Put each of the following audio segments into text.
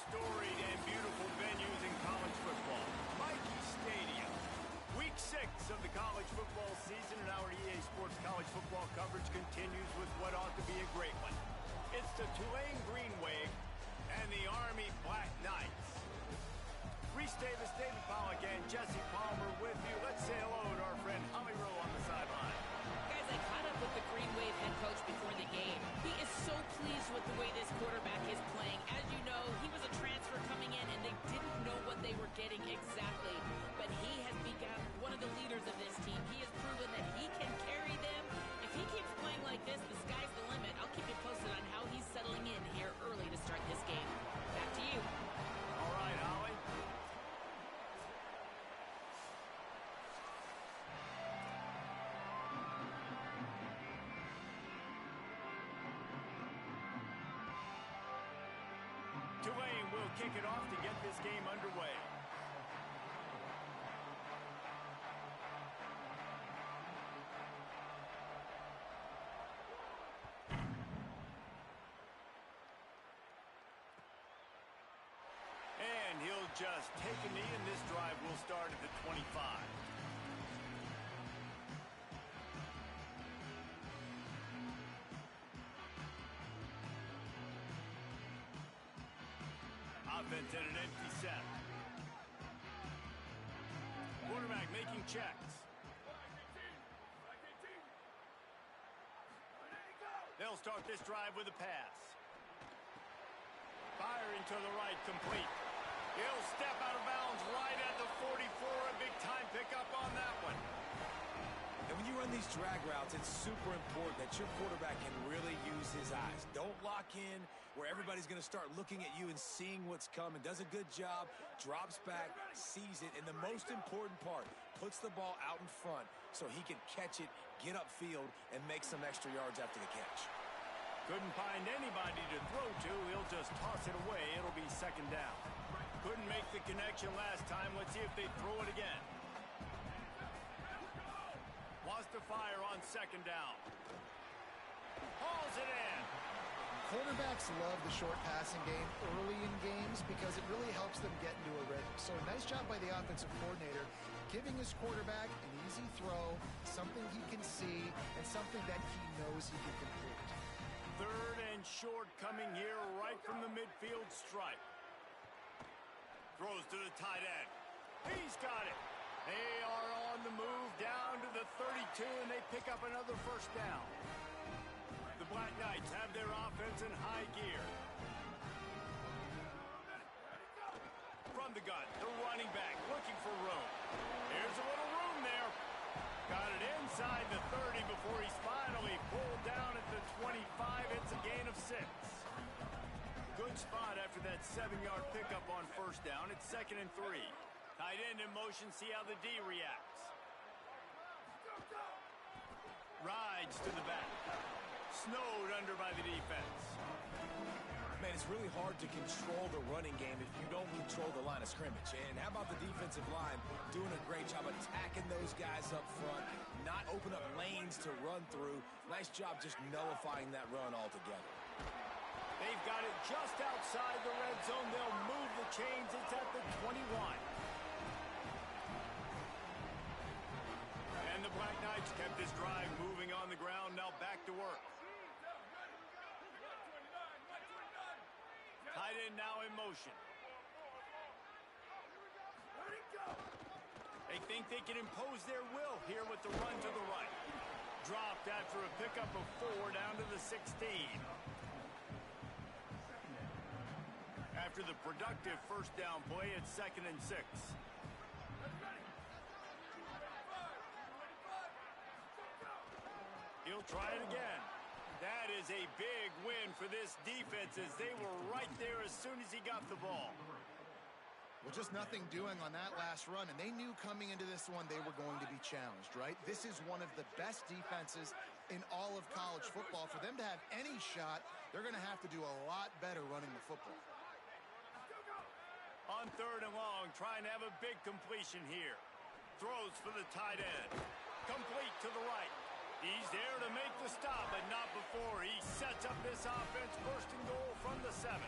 storied and beautiful venues in college football. Mighty Stadium. Week 6 of the college football season, and our EA Sports college football coverage continues with what ought to be a great one. It's the Tulane Green Wave and the Army Black Knights. Reese Davis, David Pollack, and Jesse Palmer with you. Let's say hello to our friend Holly Rowe on the sideline. Guys, I caught up with the Green Wave head coach before the game. He is so pleased with the way this quarterback is playing. As you know, he was a transfer coming in, and they didn't know what they were getting exactly. But he has become one of the leaders of this team. He has proven that he can carry them. If he keeps playing like this, the sky's the limit. I'll keep you posted on how he's settling in here early to start this game. Back to you. All right, Holly. Tulane will kick it off to get this game underway. And he'll just take a knee, and this drive will start at the 25. Offense at an empty set. Quarterback making checks. They'll start this drive with a pass. Firing to the right, complete. He'll step out of bounds right at the 44. A big-time pickup on that one. And when you run these drag routes, it's super important that your quarterback can really use his eyes. Don't lock in where everybody's going to start looking at you and seeing what's coming. Does a good job, drops back, sees it, and the most important part, puts the ball out in front so he can catch it, get upfield, and make some extra yards after the catch. Couldn't find anybody to throw to. He'll just toss it away. It'll be second down. Couldn't make the connection last time. Let's see if they throw it again. Wants to fire on second down. Hauls it in. Quarterbacks love the short passing game early in games because it really helps them get into a rhythm. So nice job by the offensive coordinator, giving his quarterback an easy throw, something he can see, and something that he knows he can complete. Third and short coming here right from the midfield stripe. Throws to the tight end. He's got it. They are on the move down to the 32, and they pick up another first down. The Black Knights have their offense in high gear. From the gun, the running back looking for room. Here's a little room there. Got it inside the 30 before he's finally pulled down at the 25. It's a gain of 6. Good spot after that 7-yard pickup on first down. It's 2nd and 3. Tight end in motion, see how the D reacts. Rides to the back. Snowed under by the defense. Man, it's really hard to control the running game if you don't control the line of scrimmage. And how about the defensive line doing a great job attacking those guys up front, not open up lanes to run through. Nice job just nullifying that run altogether. They've got it just outside the red zone. They'll move the chains. It's at the 21. And the Black Knights kept this drive moving on the ground. Now back to work. Tight end now in motion. They think they can impose their will here with the run to the right. Dropped after a pickup of 4 down to the 16. After the productive first down play, it's 2nd and 6. He'll try it again. That is a big win for this defense as they were right there as soon as he got the ball. Well, just nothing doing on that last run, and they knew coming into this one they were going to be challenged, right? This is one of the best defenses in all of college football. For them to have any shot, they're going to have to do a lot better running the football. On 3rd and long, trying to have a big completion here. Throws for the tight end. Complete to the right. He's there to make the stop, but not before. He sets up this offense, first and goal from the 7.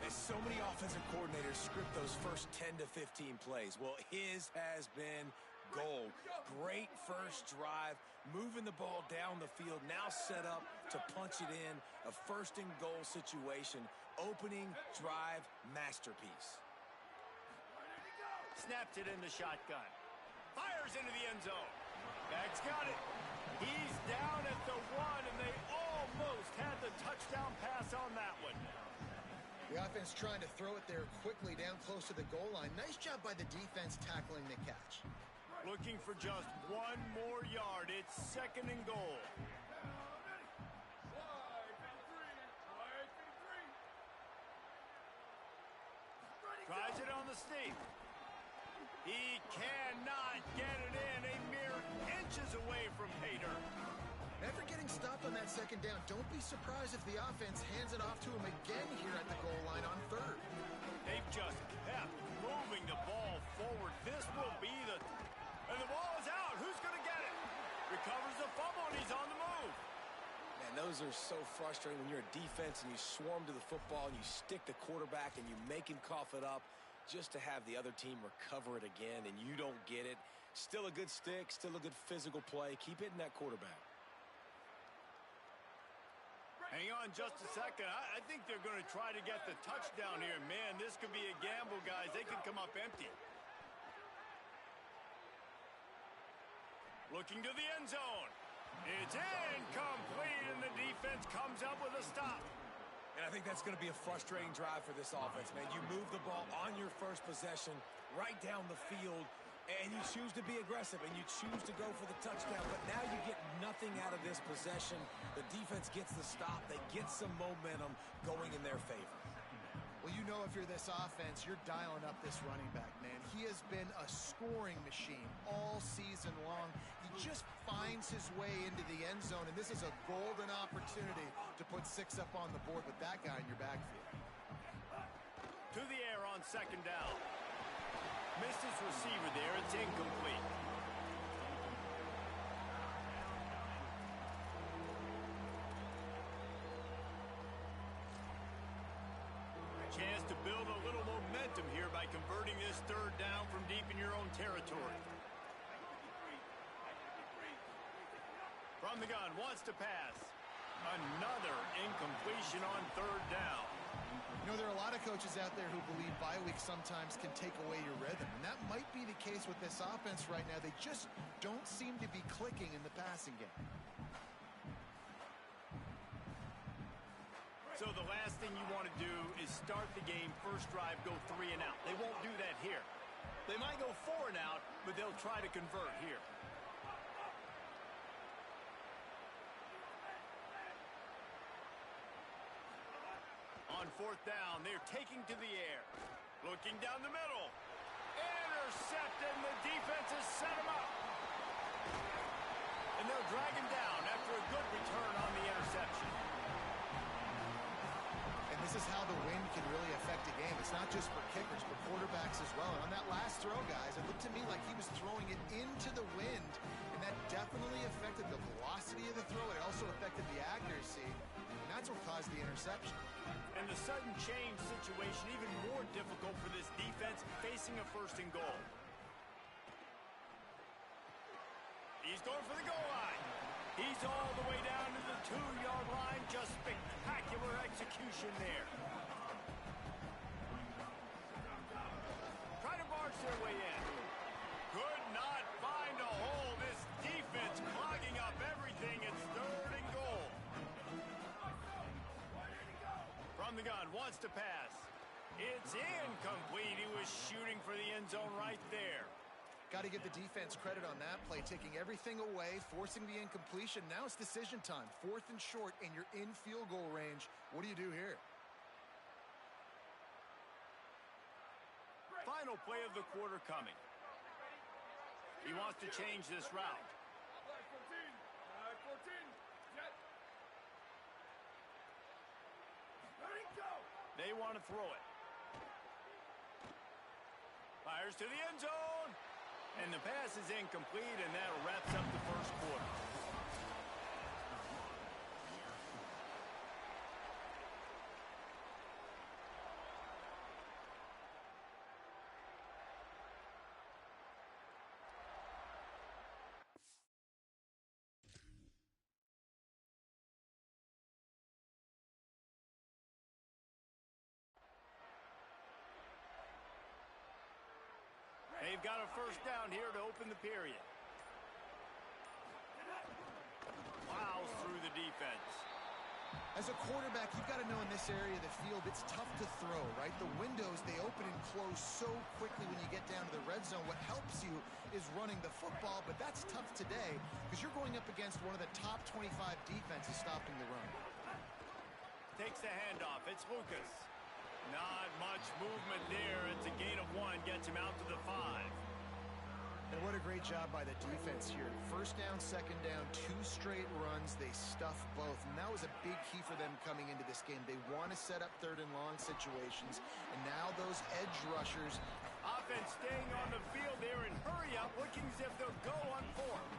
And so many offensive coordinators script those first 10 to 15 plays. Well, his has been gold. Great first drive, moving the ball down the field, now set up to punch it in. A first and goal situation, opening drive masterpiece. Snaps it in the shotgun. Fires into the end zone. Bag's got it. He's down at the 1, and they almost had the touchdown pass on that one. The offense trying to throw it there quickly down close to the goal line. Nice job by the defense tackling the catch. Looking for just 1 more yard. It's second and goal. Tries it on the steep. He cannot get it in. A mere inches away from pay dirt. After getting stopped on that second down, don't be surprised if the offense hands it off to him again here at the goal line on third. They've just kept moving the ball forward. This will be the... And the ball is out. Who's going to get it? Recovers the fumble, and he's on the move. Man, those are so frustrating when you're a defense and you swarm to the football and you stick the quarterback and you make him cough it up just to have the other team recover it again and you don't get it. Still a good stick, still a good physical play. Keep hitting that quarterback. Hang on just a second. I think they're going to try to get the touchdown here. Man, this could be a gamble, guys. They could come up empty. Looking to the end zone. It's incomplete, and the defense comes up with a stop. And I think that's going to be a frustrating drive for this offense, man. You move the ball on your first possession right down the field, and you choose to be aggressive, and you choose to go for the touchdown. But now you get nothing out of this possession. The defense gets the stop. They get some momentum going in their favor. Well, you know if you're this offense, you're dialing up this running back, man. He has been a scoring machine all season long. He just finds his way into the end zone, and this is a golden opportunity to put 6 up on the board with that guy in your backfield. To the air on second down. Missed his receiver there. It's incomplete. Chance to build a little momentum here by converting this third down from deep in your own territory. From the gun, wants to pass. Another incompletion on third down. You know, there are a lot of coaches out there who believe bye week sometimes can take away your rhythm, and that might be the case with this offense right now. They just don't seem to be clicking in the passing game. So the last thing you want to do is start the game, first drive, go 3 and out. They won't do that here. They might go 4 and out, but they'll try to convert here. On fourth down, they're taking to the air. Looking down the middle. Intercepted, and the defense has set him up. And they'll drag him down after a good return on the interception. And this is how the wind can really affect a game. It's not just for kickers, but quarterbacks as well. And on that last throw, guys, it looked to me like he was throwing it into the wind, and that definitely affected the velocity of the throw. It also affected the accuracy, and that's what caused the interception. And the sudden change situation even more difficult for this defense facing a first and goal. He's going for the goal line. He's all the way down to the 2-yard line. Just spectacular execution there. Trying to barge their way in. Could not find a hole. This defense clogging up everything. It's third and goal. From the gun, wants to pass. It's incomplete. He was shooting for the end zone right there. Got to give the defense credit on that play, taking everything away, forcing the incompletion. Now it's decision time. 4th and short, and you're in field goal range. What do you do here? Final play of the quarter coming. He wants to change this route. They want to throw it. Fires to the end zone. And the pass is incomplete, and that wraps up the first quarter. They've got a first down here to open the period. Plows through the defense. As a quarterback, you've got to know in this area of the field, it's tough to throw, right? The windows, they open and close so quickly when you get down to the red zone. What helps you is running the football, but that's tough today because you're going up against one of the top 25 defenses stopping the run. Takes the handoff. It's Lucas. Not much movement there. It's a gain of 1. Gets him out to the 5. And what a great job by the defense here. First down, second down, 2 straight runs. They stuff both. And that was a big key for them coming into this game. They want to set up third and long situations. And now those edge rushers. Offense staying on the field there and hurry up, looking as if they'll go on 4th.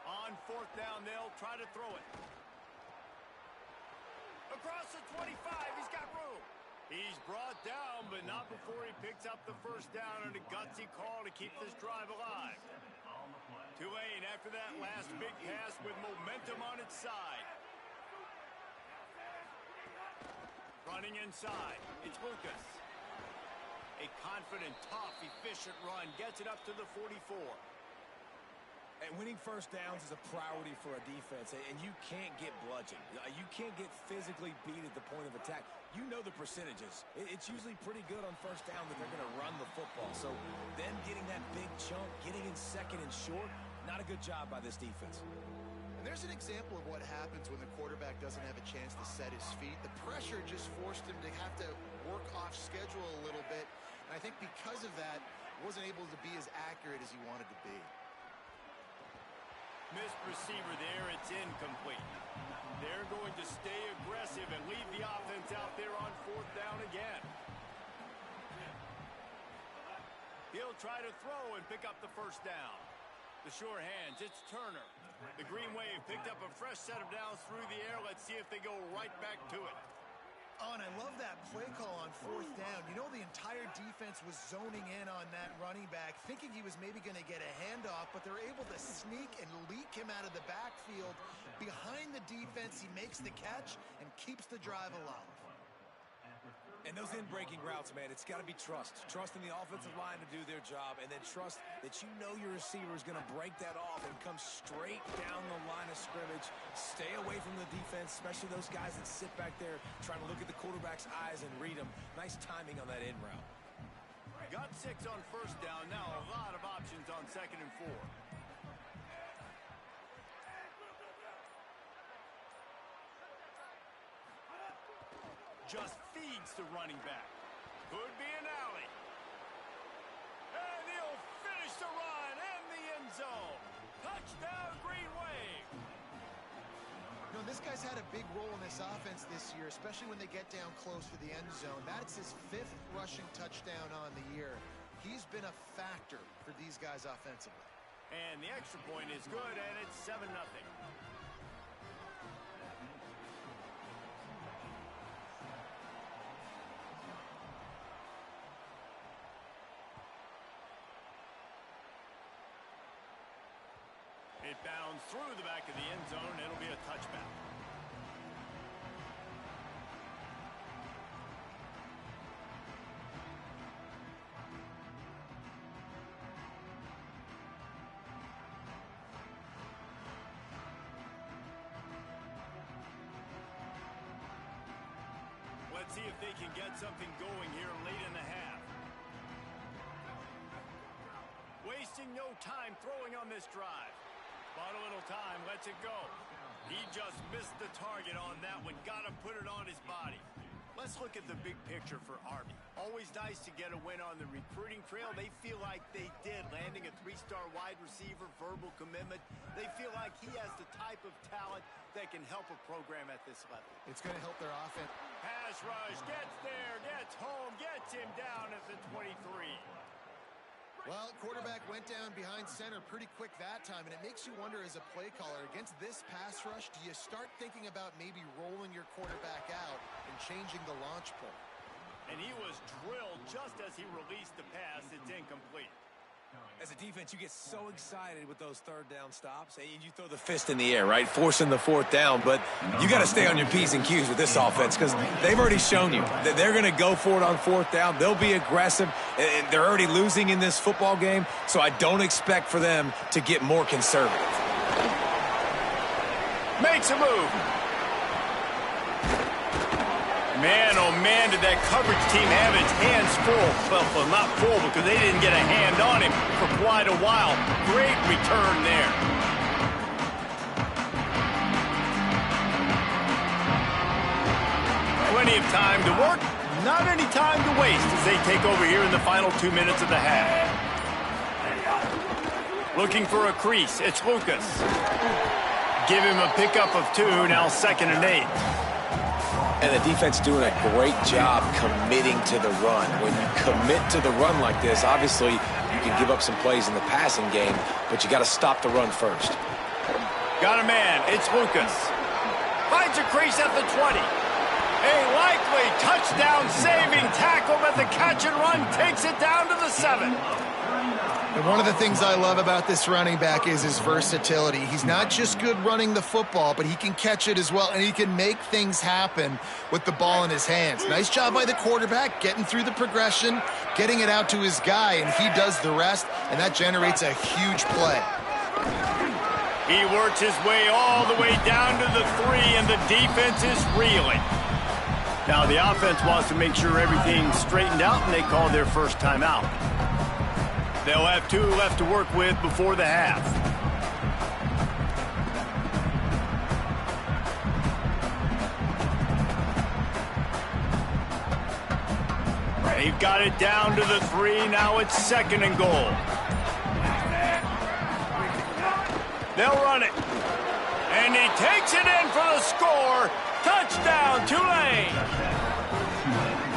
On 4th down, they'll try to throw it. Across the 25, he's got room. He's brought down, but not before he picks up the first down and a gutsy call to keep this drive alive. Tulane after that last big pass with momentum on its side. Running inside, it's Lucas. A confident, tough, efficient run gets it up to the 44. And winning first downs is a priority for a defense, and you can't get bludgeoned. You can't get physically beat at the point of attack. You know the percentages. It's usually pretty good on first down that they're going to run the football. So them getting that big chunk, getting in second and short, not a good job by this defense. And there's an example of what happens when the quarterback doesn't have a chance to set his feet. The pressure just forced him to have to work off schedule a little bit. And I think because of that, wasn't able to be as accurate as he wanted to be. Missed receiver there, it's incomplete. They're going to stay aggressive and leave the offense out there on 4th down again. He'll try to throw and pick up the first down. The sure hands, it's Turner. The Green Wave picked up a fresh set of downs through the air. Let's see if they go right back to it. Oh, and I love that play call on 4th down. You know, the entire defense was zoning in on that running back, thinking he was maybe going to get a handoff, but they're able to sneak and leak him out of the backfield. Behind the defense, he makes the catch and keeps the drive alive. And those in-breaking routes, man, it's got to be trust. Trust in the offensive line to do their job, and then trust that you know your receiver is going to break that off and come straight down the line of scrimmage. Stay away from the defense, especially those guys that sit back there trying to look at the quarterback's eyes and read him. Nice timing on that in route. Got 6 on first down. Now a lot of options on 2nd and 4. Just feeds the running back. Could be an alley. And he'll finish the run in the end zone. Touchdown, Green Wave. You know, this guy's had a big role in this offense this year, especially when they get down close to the end zone. That's his 5th rushing touchdown on the year. He's been a factor for these guys offensively. And the extra point is good, and it's 7-0. It bounds through the back of the end zone. It'll be a touchback. Let's see if they can get something going here late in the half. Wasting no time throwing on this drive. Bought a little time, lets it go. He just missed the target on that one. Got to put it on his body. Let's look at the big picture for Army. Always nice to get a win on the recruiting trail. They feel like they did, landing a 3-star wide receiver, verbal commitment. They feel like he has the type of talent that can help a program at this level. It's going to help their offense. Pass rush, gets there, gets home, gets him down at the 23. Well, quarterback went down behind center pretty quick that time, and it makes you wonder as a play caller, against this pass rush, do you start thinking about maybe rolling your quarterback out and changing the launch point? And he was drilled just as he released the pass. It's incomplete. As a defense, you get so excited with those third down stops, and you throw the fist in the air, right, forcing the fourth down. But you got to stay on your P's and Q's with this offense because they've already shown you that they're going to go for it on fourth down. They'll be aggressive, and they're already losing in this football game, so I don't expect for them to get more conservative. Makes a move. Man, oh man, did that coverage team have its hands full. Well, not full because they didn't get a hand on him for quite a while. Great return there. Plenty of time to work, not any time to waste as they take over here in the final 2 minutes of the half. Looking for a crease, it's Lucas. Give him a pickup of 2, now 2nd and 8. And the defense doing a great job committing to the run. When you commit to the run like this, obviously you can give up some plays in the passing game, but you got to stop the run first. Got a man, it's Lucas. Finds a crease at the 20. A likely touchdown-saving tackle, but the catch and run takes it down to the 7. And one of the things I love about this running back is his versatility. He's not just good running the football, but he can catch it as well, and he can make things happen with the ball in his hands. Nice job by the quarterback, getting through the progression, getting it out to his guy, and he does the rest, and that generates a huge play. He works his way all the way down to the 3, and the defense is reeling. Now the offense wants to make sure everything's straightened out, and they call their first timeout. They'll have 2 left to work with before the half. They've got it down to the 3. Now it's 2nd and goal. They'll run it. And he takes it in for the score. Touchdown, Tulane.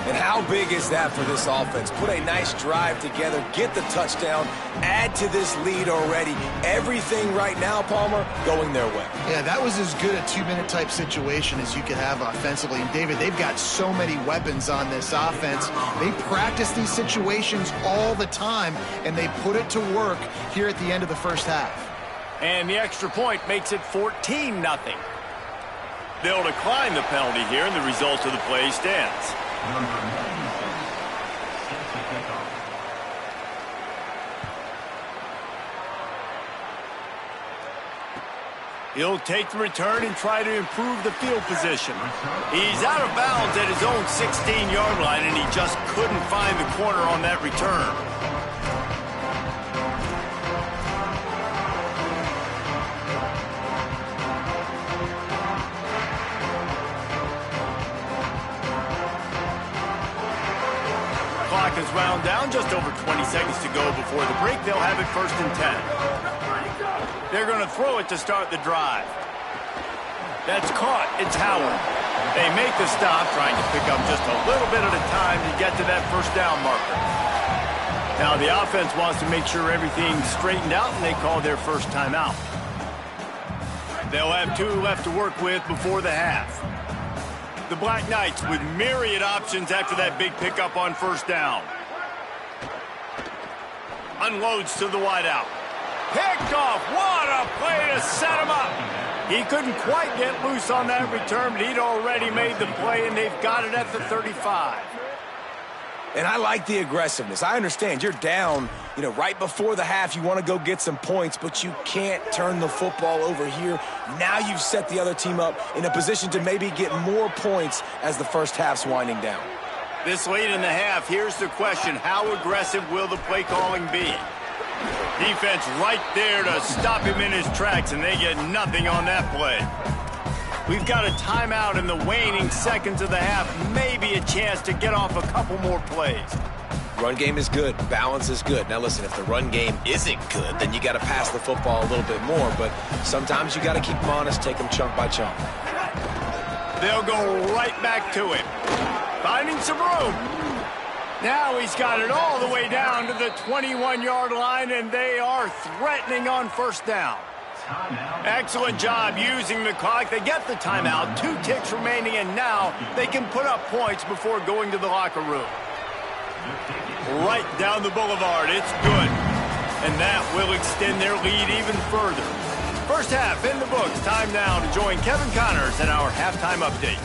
And how big is that for this offense? Put a nice drive together, get the touchdown, add to this lead already. Everything right now, Palmer, going their way. Yeah, that was as good a 2-minute type situation as you could have offensively. And David, they've got so many weapons on this offense. They practice these situations all the time, and they put it to work here at the end of the first half. And the extra point makes it 14-0. They'll decline the penalty here, and the result of the play stands. He'll take the return and try to improve the field position. He's out of bounds at his own 16-yard line, and he just couldn't find the corner on that return. Clock is wound down, just over 20 seconds to go before the break. They'll have it 1st and 10. They're going to throw it to start the drive. That's caught. It's Howard. They make the stop, trying to pick up just a little bit at a time to get to that first down marker. Now the offense wants to make sure everything's straightened out, and they call their first timeout. They'll have 2 left to work with before the half. The Black Knights with myriad options after that big pickup on first down. Unloads to the wideout. Picked off. What a play to set him up. He couldn't quite get loose on that return, but he'd already made the play, and they've got it at the 35. And I like the aggressiveness. I understand you're down, right before the half. You want to go get some points, but you can't turn the football over here. Now you've set the other team up in a position to maybe get more points as the first half's winding down. This late in the half, here's the question. How aggressive will the play calling be? Defense right there to stop him in his tracks, and they get nothing on that play. We've got a timeout in the waning seconds of the half. Maybe a chance to get off a couple more plays. Run game is good. Balance is good. Now, listen, if the run game isn't good, then you got to pass the football a little bit more. But sometimes you got to keep them honest, take them chunk by chunk. They'll go right back to him. Finding some room. Now he's got it all the way down to the 21-yard line, and they are threatening on first down. Excellent job using the clock. They get the timeout. 2 ticks remaining, and now they can put up points before going to the locker room. Right down the boulevard. It's good. and that will extend their lead even further. First half in the books. Time now to join Kevin Connors in our halftime update.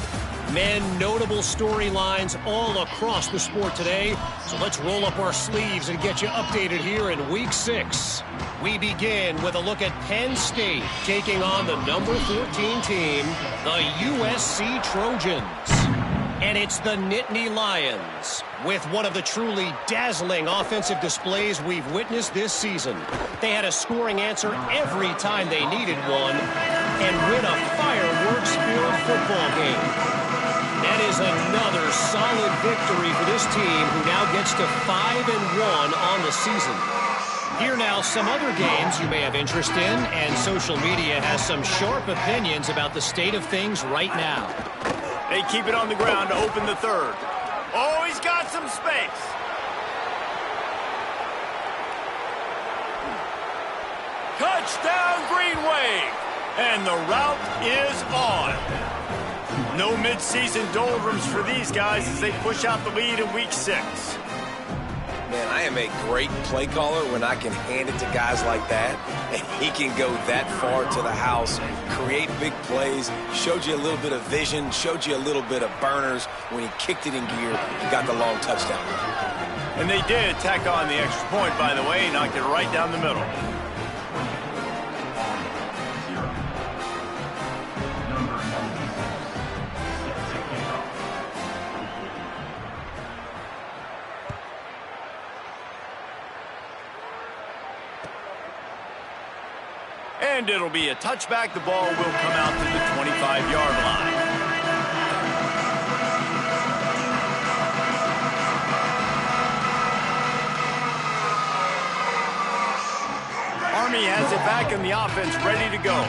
Men, notable storylines all across the sport today. So let's roll up our sleeves and get you updated here in Week 6. We begin with a look at Penn State taking on the number 14 team, the USC Trojans. And it's the Nittany Lions with one of the truly dazzling offensive displays we've witnessed this season. They had a scoring answer every time they needed one and win a fireworks-filled football game. That is another solid victory for this team, who now gets to 5-1 on the season. Here now, some other games you may have interest in, and social media has some sharp opinions about the state of things right now. They keep it on the ground to open the third. Oh, he's got some space. Touchdown, Green Wave. And the route is on. No mid-season doldrums for these guys as they push out the lead in Week 6. Man, I am a great play caller when I can hand it to guys like that, and he can go that far to the house, create big plays, showed you a little bit of vision, showed you a little bit of burners. When he kicked it in gear, he got the long touchdown. And they did tack on the extra point, by the way, knocked it right down the middle. And it'll be a touchback. The ball will come out to the 25-yard line. Army has it back in the offense, ready to go.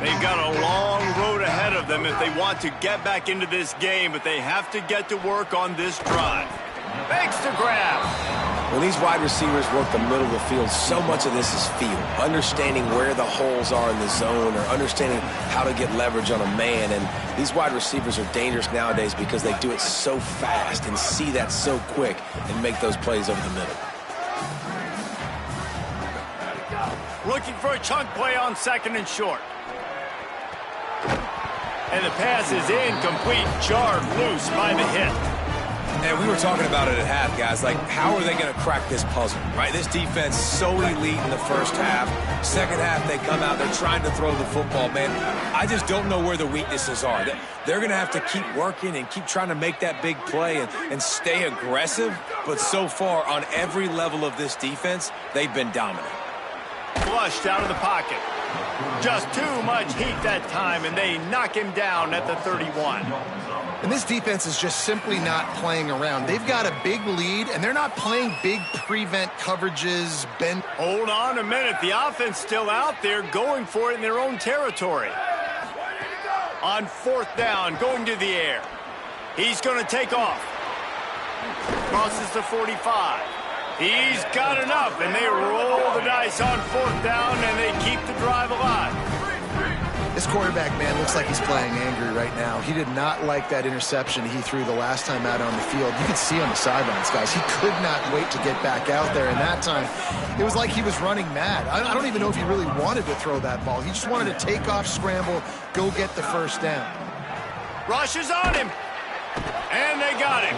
They've got a long road ahead of them if they want to get back into this game, but they have to get to work on this drive. Makes the grab. When these wide receivers work the middle of the field, so much of this is feel. Understanding where the holes are in the zone, or understanding how to get leverage on a man. And these wide receivers are dangerous nowadays because they do it so fast and see that so quick and make those plays over the middle. Looking for a chunk play on 2nd and short. And the pass is incomplete, jarred loose by the hit. And we were talking about it at half, guys. Like, how are they going to crack this puzzle, right? This defense so elite in the first half. Second half, they come out, they're trying to throw the football, man. I just don't know where the weaknesses are. They're going to have to keep working and keep trying to make that big play and stay aggressive. But so far, on every level of this defense, they've been dominant. Flushed out of the pocket. Just too much heat that time, and they knock him down at the 31. And this defense is just simply not playing around. They've got a big lead, and they're not playing big prevent coverages. Hold on a minute. The offense still out there going for it in their own territory. On 4th down, going to the air. He's going to take off. Crosses the 45. He's got enough, and they roll the dice on 4th down, and they keep the drive alive. This quarterback, man, looks like he's playing angry right now. He did not like that interception he threw the last time out on the field. You could see on the sidelines, guys. He could not wait to get back out there, and that time, it was like he was running mad. I don't even know if he really wanted to throw that ball. He just wanted to take off, scramble, go get the first down. Rush is on him, and they got him.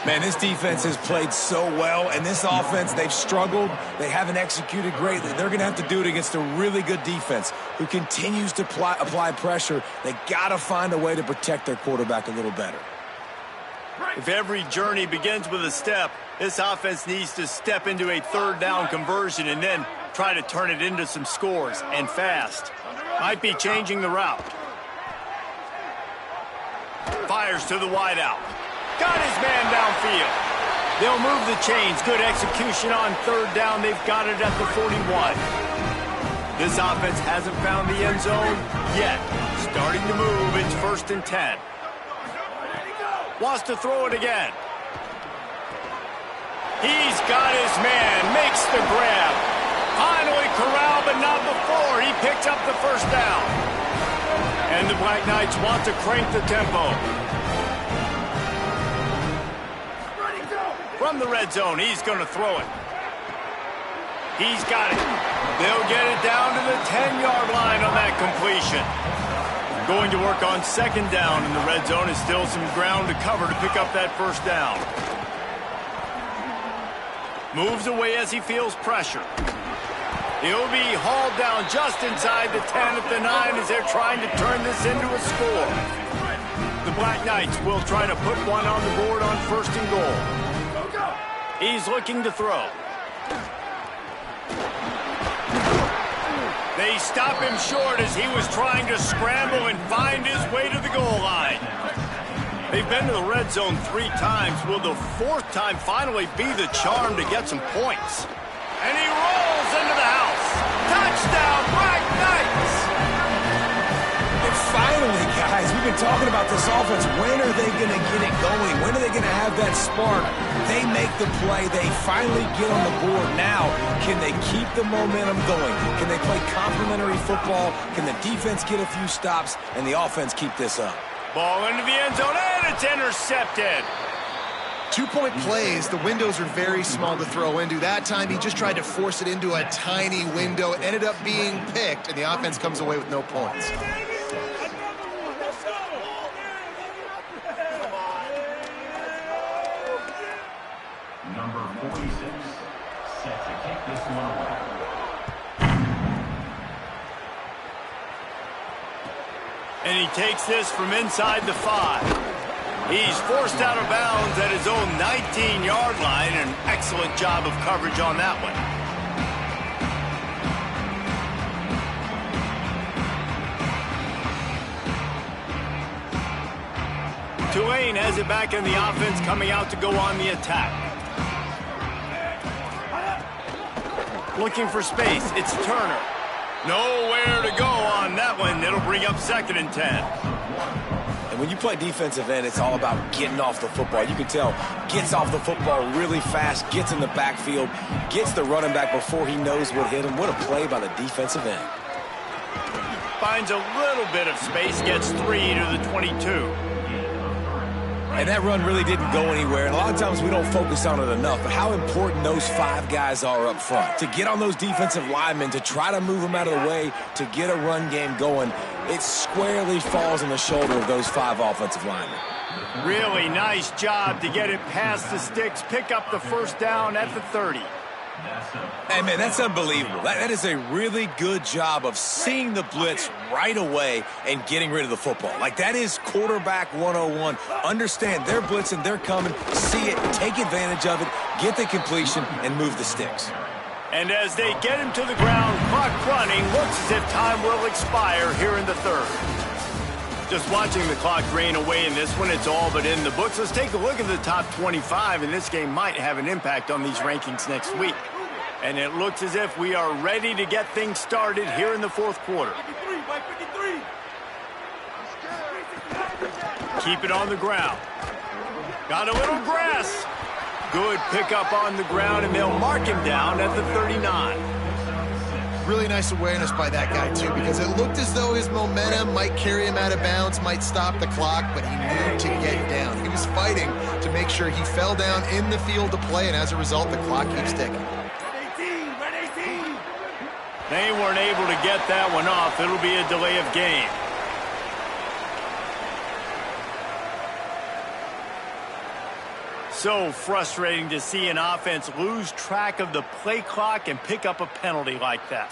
Man, this defense has played so well, and this offense, they've struggled. They haven't executed greatly. They're going to have to do it against a really good defense who continues to apply pressure. They got to find a way to protect their quarterback a little better. If every journey begins with a step, this offense needs to step into a 3rd down conversion and then try to turn it into some scores, and fast. Might be changing the route. Fires to the wideout. Got his man downfield. They'll move the chains. Good execution on 3rd down. They've got it at the 41. This offense hasn't found the end zone yet. Starting to move. It's 1st and 10. Wants to throw it again. He's got his man. Makes the grab. Finally corralled, but not before. He picked up the 1st down. And the Black Knights want to crank the tempo. From the red zone, he's going to throw it. He's got it. They'll get it down to the 10-yard line on that completion. Going to work on second down in the red zone. Is still some ground to cover to pick up that first down. Moves away as he feels pressure. He'll be hauled down just inside the 10 at the 9 as they're trying to turn this into a score. The Black Knights will try to put one on the board on first and goal. He's looking to throw. They stop him short as he was trying to scramble and find his way to the goal line. They've been to the red zone 3 times. Will the 4th time finally be the charm to get some points? And he rolls into the house. Touchdown, Black Knights! And finally, guys, we've been talking about this offense. When are they going to get it going? When are they going to have that spark? They make the play. They finally get on the board. Now, can they keep the momentum going? Can they play complementary football? Can the defense get a few stops and the offense keep this up? Ball into the end zone, and it's intercepted. 2-point plays, the windows are very small to throw into. That time, he just tried to force it into a tiny window, ended up being picked, and the offense comes away with no points. Number 46, set to kick this one away. And he takes this from inside the 5. He's forced out of bounds at his own 19-yard line. An excellent job of coverage on that one. Tulane has it back in the offense, coming out to go on the attack. Looking for space. It's Turner. Nowhere to go on that one. It'll bring up 2nd and 10. And when you play defensive end, it's all about getting off the football. You can tell, gets off the football really fast, gets in the backfield, gets the running back before he knows what hit him. What a play by the defensive end. Finds a little bit of space, gets 3 to the 22. And that run really didn't go anywhere. And a lot of times we don't focus on it enough. But how important those 5 guys are up front. To get on those defensive linemen, to try to move them out of the way, to get a run game going, it squarely falls on the shoulder of those 5 offensive linemen. Really nice job to get it past the sticks, pick up the first down at the 30. Hey, man, that's unbelievable. That is a really good job of seeing the blitz right away and getting rid of the football. Like, that is quarterback 101. Understand they're blitzing, they're coming, see it, take advantage of it, get the completion, and move the sticks. And as they get him to the ground, clock running, looks as if time will expire here in the 3rd. Just watching the clock drain away in this one, it's all but in the books. Let's take a look at the top 25, and this game might have an impact on these rankings next week. And it looks as if we are ready to get things started here in the 4th quarter. Keep it on the ground. Got a little grass. Good pickup on the ground, and they'll mark him down at the 39. Really nice awareness by that guy, too, because it looked as though his momentum might carry him out of bounds, might stop the clock, but he knew to get down. He was fighting to make sure he fell down in the field to play, and as a result, the clock keeps ticking. They weren't able to get that one off. It'll be a delay of game. So frustrating to see an offense lose track of the play clock and pick up a penalty like that.